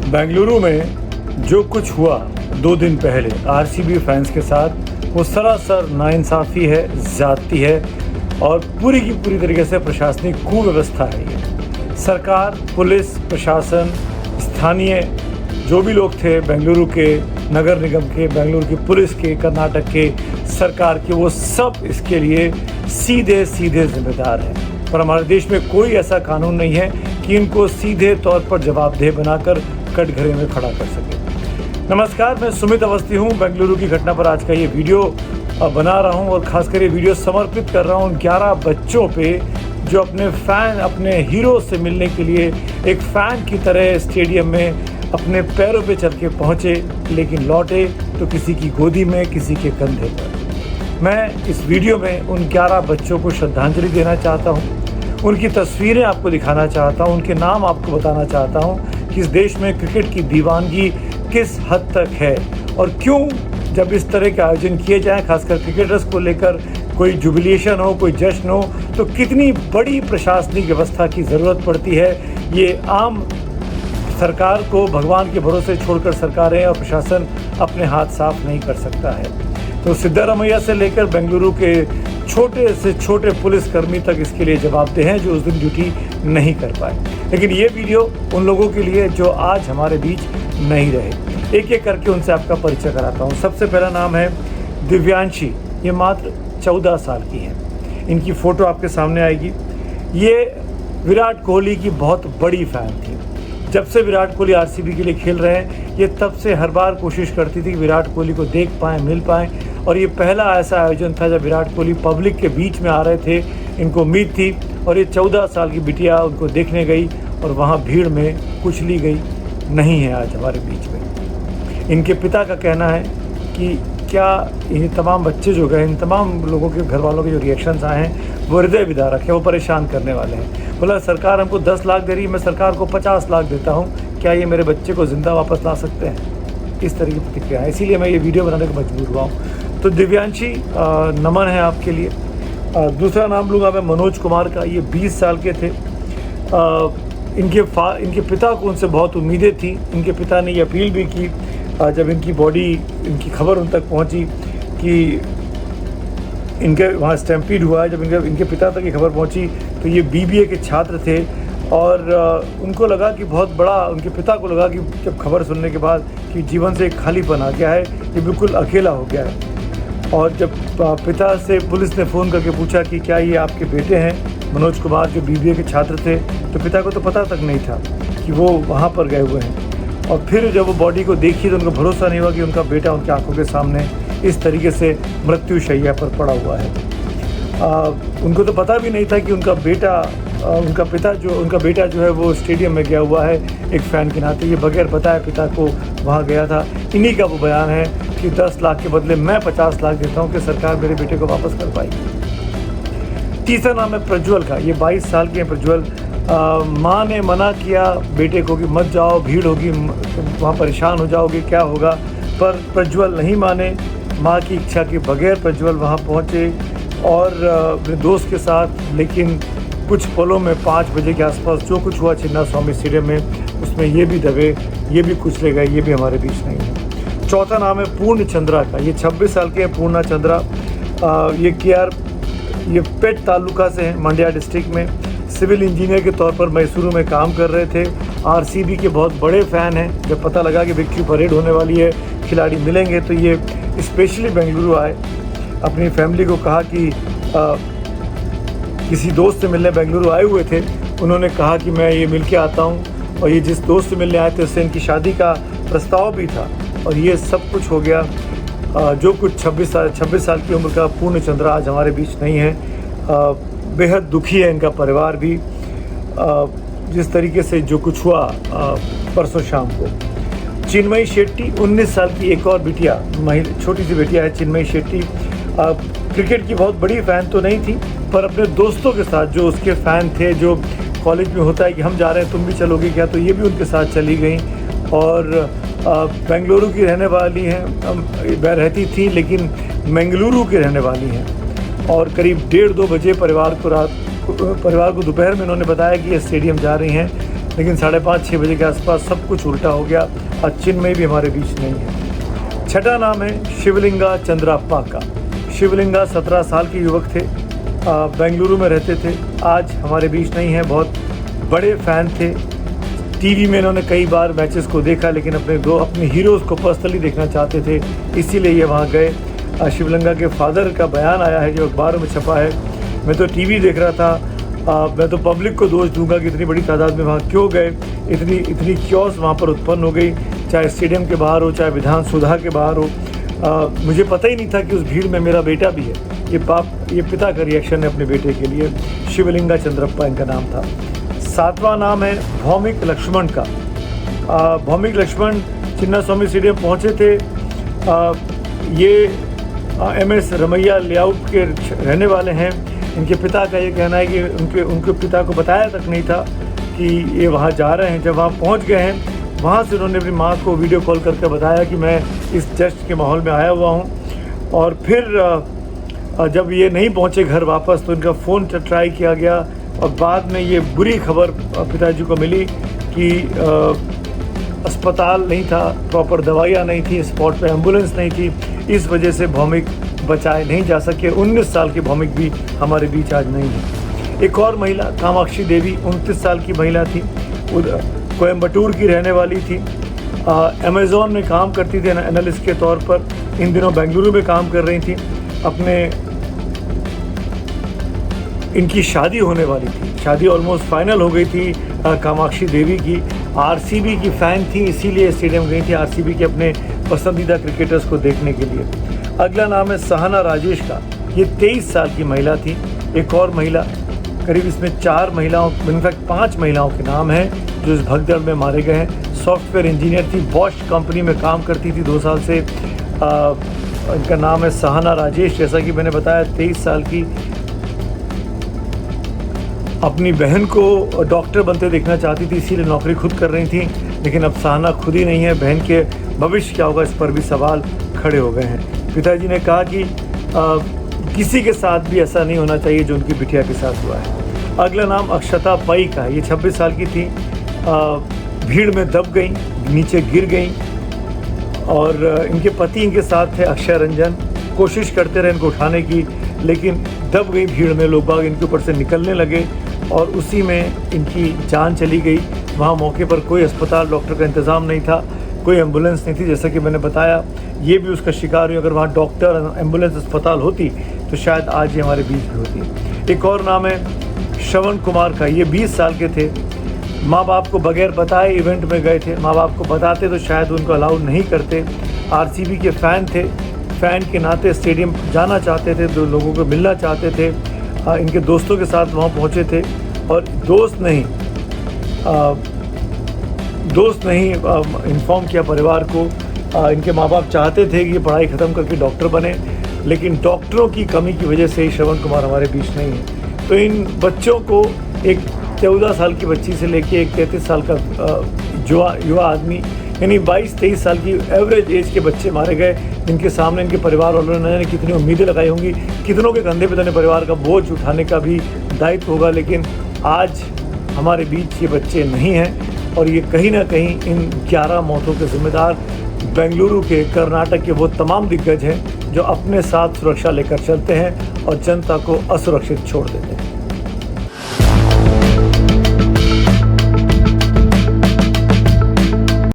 बेंगलुरु में जो कुछ हुआ 2 दिन पहले आरसीबी फैंस के साथ, वो सरासर नाइंसाफ़ी है, ज़्यादती है और पूरी की पूरी तरीके से प्रशासनिक कुव्यवस्था है। ये सरकार, पुलिस, प्रशासन, स्थानीय जो भी लोग थे बेंगलुरु के नगर निगम के, बेंगलुरु की पुलिस के, कर्नाटक के सरकार के, वो सब इसके लिए सीधे जिम्मेदार हैं। पर हमारे देश में कोई ऐसा कानून नहीं है कि इनको सीधे तौर पर जवाबदेह बनाकर कटघरे में खड़ा कर सके। नमस्कार, मैं सुमित अवस्थी हूँ। बेंगलुरु की घटना पर आज का ये वीडियो बना रहा हूँ और ख़ासकर ये वीडियो समर्पित कर रहा हूँ 11 बच्चों पे जो अपने हीरो से मिलने के लिए एक फ़ैन की तरह स्टेडियम में अपने पैरों पे चल के पहुँचे, लेकिन लौटे तो किसी की गोदी में, किसी के कंधे पर। मैं इस वीडियो में उन 11 बच्चों को श्रद्धांजलि देना चाहता हूँ, उनकी तस्वीरें आपको दिखाना चाहता हूँ, उनके नाम आपको बताना चाहता हूँ कि इस देश में क्रिकेट की दीवानगी किस हद तक है और क्यों जब इस तरह के आयोजन किए जाएँ, खासकर क्रिकेटर्स को लेकर कोई जुबिलेशन हो, कोई जश्न हो, तो कितनी बड़ी प्रशासनिक व्यवस्था की ज़रूरत पड़ती है। ये आम सरकार को भगवान के भरोसे छोड़कर सरकारें और प्रशासन अपने हाथ साफ नहीं कर सकता है। तो सिद्धारमैया से लेकर बेंगलुरु के छोटे से छोटे पुलिसकर्मी तक इसके लिए जवाबदेह हैं जो उस दिन ड्यूटी नहीं कर पाए। लेकिन ये वीडियो उन लोगों के लिए जो आज हमारे बीच नहीं रहे। एक एक करके उनसे आपका परिचय कराता हूँ। सबसे पहला नाम है दिव्यांशी। ये मात्र 14 साल की हैं। इनकी फ़ोटो आपके सामने आएगी। ये विराट कोहली की बहुत बड़ी फ़ैन थी। जब से विराट कोहली आरसीबी के लिए खेल रहे हैं, ये तब से हर बार कोशिश करती थी कि विराट कोहली को देख पाएँ, मिल पाएँ। और ये पहला ऐसा आयोजन था जब विराट कोहली पब्लिक के बीच में आ रहे थे। इनको उम्मीद थी और ये 14 साल की बिटिया उनको देखने गई और वहाँ भीड़ में कुचली गई। नहीं है आज हमारे बीच में। इनके पिता का कहना है कि क्या ये तमाम बच्चे जो गए, इन तमाम लोगों के घर वालों के जो रिएक्शंस आए हैं वो हृदय विदारक है, वो परेशान करने वाले हैं। बोला सरकार हमको 10 लाख दे रही है, मैं सरकार को 50 लाख देता हूँ, क्या ये मेरे बच्चे को ज़िंदा वापस ला सकते हैं? इस तरह की प्रतिक्रिया है। इसीलिए मैं ये वीडियो बनाने को मजबूर हुआ हूँ। तो दिव्यांशी, नमन है आपके लिए। दूसरा नाम लूँगा मैं मनोज कुमार का। ये 20 साल के थे। इनके पिता को उनसे बहुत उम्मीदें थी। इनके पिता ने ये अपील भी की जब इनकी खबर उन तक पहुंची कि इनके वहाँ स्टैम्पीड हुआ है। जब इनके पिता तक ये खबर पहुंची तो ये बीबीए के छात्र थे और उनको लगा कि बहुत बड़ा, उनके पिता को लगा कि जब खबर सुनने के बाद कि जीवन से एक खालीपन आ गया है, ये बिल्कुल अकेला हो गया है। और जब पिता से पुलिस ने फ़ोन करके पूछा कि क्या ये आपके बेटे हैं मनोज कुमार, जो बीबीए के छात्र थे, तो पिता को तो पता तक नहीं था कि वो वहाँ पर गए हुए हैं। और फिर जब वो बॉडी को देखी तो उनको भरोसा नहीं हुआ कि उनका बेटा उनकी आंखों के सामने इस तरीके से मृत्यु शैया पर पड़ा हुआ है। उनको तो पता भी नहीं था कि उनका बेटा जो है वो स्टेडियम में गया हुआ है एक फ़ैन के नाते। ये बगैर बताए पिता को वहाँ गया था। इन्हीं का वो बयान है कि 10 लाख के बदले मैं 50 लाख देता हूँ कि सरकार मेरे बेटे को वापस कर पाएगी। तीसरा नाम है प्रज्वल का। ये 22 साल के हैं प्रज्वल। माँ ने मना किया बेटे को कि मत जाओ, भीड़ होगी, वहाँ परेशान हो जाओगे, क्या होगा, पर प्रज्वल नहीं माने। माँ की इच्छा के बगैर प्रज्वल वहाँ पहुँचे और अपने दोस्त के साथ, लेकिन कुछ पलों में 5 बजे के आसपास जो कुछ हुआ चिन्ना स्वामी स्टेडियम में, उसमें ये भी दबे, ये भी कुचले गए, ये भी हमारे बीच नहीं है। चौथा नाम है पूर्ण चंद्रा का। ये 26 साल के हैं पूर्णा चंद्रा। ये पेट तालुका से हैं, मंड्या डिस्ट्रिक्ट में। सिविल इंजीनियर के तौर पर मैसूरू में काम कर रहे थे। आरसीबी के बहुत बड़े फ़ैन हैं। जब पता लगा कि विक्ट्री परेड होने वाली है, खिलाड़ी मिलेंगे, तो ये स्पेशली बेंगलुरु आए। अपनी फैमिली को कहा कि किसी दोस्त से मिलने बेंगलुरु आए हुए थे। उन्होंने कहा कि मैं ये मिल के आता हूँ, और ये जिस दोस्त से मिलने आए थे उससे इनकी शादी का प्रस्ताव भी था। और ये सब कुछ हो गया। जो कुछ 26 साल की उम्र का पूर्ण चंद्रा आज हमारे बीच नहीं है। बेहद दुखी है इनका परिवार भी, जिस तरीके से जो कुछ हुआ परसों शाम को। चिन्मयी शेट्टी 19 साल की एक और बिटिया, छोटी सी बिटिया है चिन्मयी शेट्टी। क्रिकेट की बहुत बड़ी फ़ैन तो नहीं थी, पर अपने दोस्तों के साथ जो उसके फ़ैन थे, जो कॉलेज में होता है कि हम जा रहे हैं तुम भी चलोगे क्या, तो ये भी उनके साथ चली गई। और बेंगलुरु की रहने वाली हैं, रहती थी लेकिन बेंगलुरु की रहने वाली हैं। और करीब 1:30-2 बजे परिवार को दोपहर में उन्होंने बताया कि ये स्टेडियम जा रही हैं। लेकिन 5:30-6 बजे के आसपास सब कुछ उल्टा हो गया और चिन्मयी भी हमारे बीच नहीं है। छठा नाम है शिवलिंगा चंद्राप्पा का। शिवलिंगा 17 साल के युवक थे, बेंगलुरु में रहते थे, आज हमारे बीच नहीं है। बहुत बड़े फ़ैन थे, टीवी में इन्होंने कई बार मैचेस को देखा, लेकिन अपने हीरोज़ को पर्सनली देखना चाहते थे, इसीलिए ये वहाँ गए। शिवलिंगा के फादर का बयान आया है जो अखबारों में छपा है। मैं तो टीवी देख रहा था, मैं तो पब्लिक को दोष दूंगा कि इतनी बड़ी तादाद में वहाँ क्यों गए। इतनी क्योस वहाँ पर उत्पन्न हो गई, चाहे स्टेडियम के बाहर हो, चाहे विधान सौधा के बाहर हो। मुझे पता ही नहीं था कि उस भीड़ में मेरा बेटा भी है। ये पिता का रिएक्शन है अपने बेटे के लिए। शिवलिंगा चंद्रप्पा इनका नाम था। 7वां नाम है भौमिक लक्ष्मण का। भौमिक लक्ष्मण चिन्नास्वामी स्टेडियम पहुँचे थे। ये MS रमैया लेआउट के रहने वाले हैं। इनके पिता का ये कहना है कि उनके पिता को बताया तक नहीं था कि ये वहाँ जा रहे हैं। जब वहाँ पहुँच गए हैं, वहाँ से उन्होंने अपनी माँ को वीडियो कॉल करके बताया कि मैं इस जश्न के माहौल में आया हुआ हूँ। और फिर जब ये नहीं पहुँचे घर वापस, तो इनका फ़ोन ट्राई किया गया और बाद में ये बुरी खबर पिताजी को मिली कि अस्पताल नहीं था, प्रॉपर दवाइयाँ नहीं थी, स्पॉट पे एम्बुलेंस नहीं थी, इस वजह से भौमिक बचाए नहीं जा सके। 19 साल की भौमिक भी हमारे बीच आज नहीं है। एक और महिला कामाक्षी देवी 29 साल की महिला थी, कोयम्बटूर की रहने वाली थी। अमेज़ॉन में काम करती थी एनालिस्ट के तौर पर। इन दिनों बेंगलुरु में काम कर रही थी। इनकी शादी होने वाली थी, शादी ऑलमोस्ट फाइनल हो गई थी कामाक्षी देवी की। RCB की फ़ैन थी, इसीलिए स्टेडियम गई थी RCB के अपने पसंदीदा क्रिकेटर्स को देखने के लिए। अगला नाम है सहना राजेश का। ये 23 साल की महिला थी। एक और महिला, करीब इसमें 4 महिलाओं, इनफैक्ट 5 महिलाओं के नाम हैं जो इस भगदड़ में मारे गए हैं। सॉफ्टवेयर इंजीनियर थी, बॉश कंपनी में काम करती थी 2 साल से। इनका नाम है सहना राजेश। जैसा कि मैंने बताया, 23 साल की, अपनी बहन को डॉक्टर बनते देखना चाहती थी, इसीलिए नौकरी खुद कर रही थी। लेकिन अब सहना खुद ही नहीं है, बहन के भविष्य क्या होगा इस पर भी सवाल खड़े हो गए हैं। पिताजी ने कहा कि किसी के साथ भी ऐसा नहीं होना चाहिए जो उनकी बिटिया के साथ हुआ है। अगला नाम अक्षता पई का है। ये 26 साल की थी, भीड़ में दब गई, नीचे गिर गई और इनके पति इनके साथ थे अक्षय रंजन। कोशिश करते रहे इनको उठाने की, लेकिन दब गई भीड़ में। लोग बाग इनके ऊपर से निकलने लगे और उसी में इनकी जान चली गई। वहाँ मौके पर कोई अस्पताल, डॉक्टर का इंतज़ाम नहीं था, कोई एम्बुलेंस नहीं थी। जैसा कि मैंने बताया, ये भी उसका शिकार हुई। अगर वहाँ डॉक्टर, एम्बुलेंस, अस्पताल होती तो शायद आज ये हमारे बीच भी होती। एक और नाम है श्रवण कुमार का। ये 20 साल के थे। माँ बाप को बगैर बताए इवेंट में गए थे। माँ बाप को बताते तो शायद उनको अलाउ नहीं करते। RCB के फ़ैन थे, फ़ैन के नाते स्टेडियम जाना चाहते थे, 2 लोगों को मिलना चाहते थे। इनके दोस्तों के साथ वहाँ पहुँचे थे और दोस्त नहीं इन्फॉर्म किया परिवार को। इनके माँ बाप चाहते थे कि ये पढ़ाई ख़त्म करके डॉक्टर बने, लेकिन डॉक्टरों की कमी की वजह से ही श्रवण कुमार हमारे बीच नहीं है। तो इन बच्चों को, एक 14 साल की बच्ची से लेके एक 33 साल का युवा आदमी, यानी 22-23 साल की एवरेज एज के बच्चे मारे गए, जिनके सामने इनके परिवार वालों ने कितनी उम्मीदें लगाई होंगी। कितनों के कंधे पे तो परिवार का बोझ उठाने का भी दायित्व होगा। लेकिन आज हमारे बीच ये बच्चे नहीं हैं और ये कहीं ना कहीं इन 11 मौतों के जिम्मेदार बेंगलुरु के, कर्नाटक के वो तमाम दिग्गज हैं जो अपने साथ सुरक्षा लेकर चलते हैं और जनता को असुरक्षित छोड़ देते हैं।